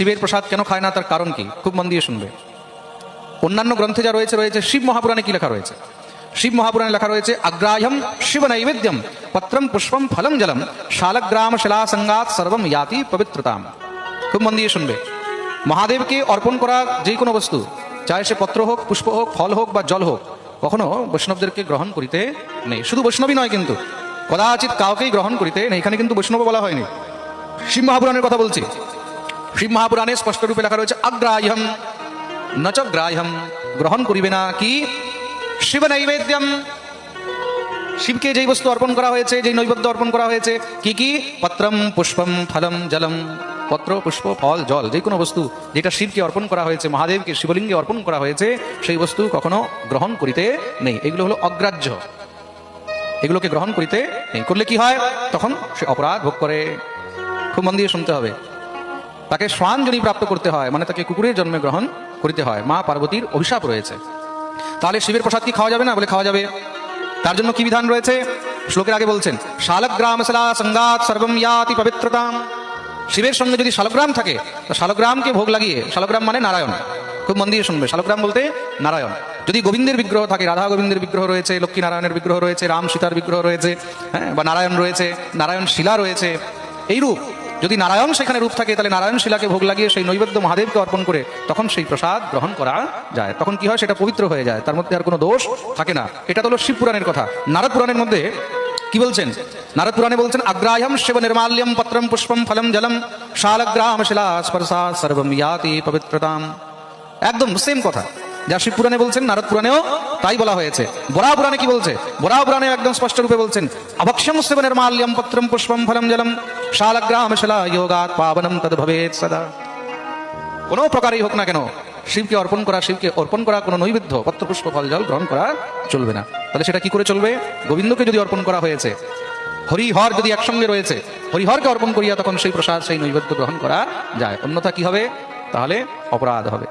শিবের প্রসাদ কেন খায় না তার কারণ কি? খুব মন দিয়ে শুনবে। অন্যান্য গ্রন্থে যা রয়েছে রয়েছে শিব মহাপুরাণে কি লেখা রয়েছে? শিব মহাপুরাণে লেখা রয়েছে আগ্রাহ্যম শিব নৈবেদ্যম পত্রম পুষ্পম ফলম জলম শালগ্রাম শিলাসঙ্গাত সর্বম ইয়াতি পবিত্রতাম। খুব মন দিয়ে শুনবে। মহাদেবকে অর্পণ করা যে কোনো বস্তু, চাहे সে পত্র হোক, পুষ্প হোক, ফল হোক বা জল হোক, কখনো বৈষ্ণবদেরকে গ্রহণ করিতে নেই। শুধু বৈষ্ণবই নয়, কিন্তু কদাচিৎ কাউকেই গ্রহণ করিতে নেই। এখানে কিন্তু বৈষ্ণব বলা হয়নি, শিব মহাপুরাণের কথা বলছি। শিব মহাপুরাণে স্পষ্ট রূপে লেখা রয়েছে আগ্রাহ্যম নচ গ্রাহ্যম, গ্রহণ করিবে না কি? শিব নৈবেদ্যম, শিবকে যেই বস্তু অর্পণ করা হয়েছে, যেই নৈবেদ্য অর্পণ করা হয়েছে, কি কি? পত্রম পুষ্পম ফলম জলম, পত্র পুষ্প ফল জল, যে কোনো বস্তু যেটা শিবকে অর্পণ করা হয়েছে, মহাদেবকে শিবলিঙ্গে অর্পণ করা হয়েছে, সেই বস্তু কখনো গ্রহণ করিতে নেই। এগুলো হলো অগ্রাহ্য, এগুলোকে গ্রহণ করিতে নেই। করলে কি হয়? তখন সে অপরাধ ভোগ করে। খুব মন দিয়ে শুনতে হবে। তাকে শ্বানজনি প্রাপ্ত করতে হয়, মানে তাকে কুকুরের জন্মে গ্রহণ করিতে হয়। মা পার্বতীর অভিশাপ রয়েছে। তাহলে শিবের প্রসাদ কি খাওয়া যাবে না? বলে খাওয়া যাবে। তার জন্য কি বিধান রয়েছে? শ্লোকের আগে বলছেন শালগ্রাম শিলা সঙ্গাত সর্বম ইয়াতি পবিত্রতাম। শিবের সঙ্গে যদি শালগ্রাম থাকে, তো শালগ্রামকে ভোগ লাগিয়ে, শালগ্রাম মানে নারায়ণ, খুব মন দিয়ে শুনবে, শালগ্রাম বলতে নারায়ণ। যদি গোবিন্দের বিগ্রহ থাকে, রাধা গোবিন্দের বিগ্রহ রয়েছে, লক্ষ্মী নারায়ণের বিগ্রহ রয়েছে, রাম সীতার বিগ্রহ রয়েছে, হ্যাঁ, বা নারায়ণ রয়েছে, নারায়ণ শিলা রয়েছে, এই রূপ যদি নারায়ণ সেখানে রূপ থাকে, তাহলে নারায়ণ শিলাকে ভোগ লাগিয়ে সেই নৈবেদ্য মহাদেবকে অর্পণ করে তখন সেই প্রসাদ গ্রহণ করা যায়। তখন কি হয়? সেটা পবিত্র হয়ে যায়, তার মধ্যে আর কোনো দোষ থাকে না। এটা তো হলো শিব পুরাণের কথা। নারদ পুরাণের মধ্যে কি বলছেন? নারদ পুরাণে বলছেন আগ্রাহ্যম শিব নির্মাল্যম পত্রম পুষ্পম ফলম জলম শালগ্রাম শিলা স্পর্শাৎ সর্বম ইয়াতি পবিত্রতাম। একদম সেম কথা যা শিব পুরাণে বলছেন, নারদ পুরাণেও তাই বলা হয়েছে। বরাহ পুরাণে কি বলছে? বরাহ পুরাণে একদম স্পষ্ট রূপে বলছেন অভক্ষ্যম শিব নির্মাল্যম পত্রম পুষ্পম ফলম জলম শালগ্রাম শিলা যোগাৎ পাবনম তদ ভবেৎ সদা। কোনো প্রকারেই হোক না কেন, শিবকে অর্পণ করা কোনো নৈবেদ্য, পত্র পুষ্প ফল জল গ্রহণ করা চলবে না। তাহলে সেটা কি করে চলবে? গোবিন্দকে যদি অর্পণ করা হয়েছে, হরিহর যদি একসঙ্গে রয়েছে, হরিহরকে অর্পণ করিয়া তখন সেই প্রসাদ, সেই নৈবেদ্য গ্রহণ করা যায়। অন্যথা কি হবে? তাহলে অপরাধ হবে।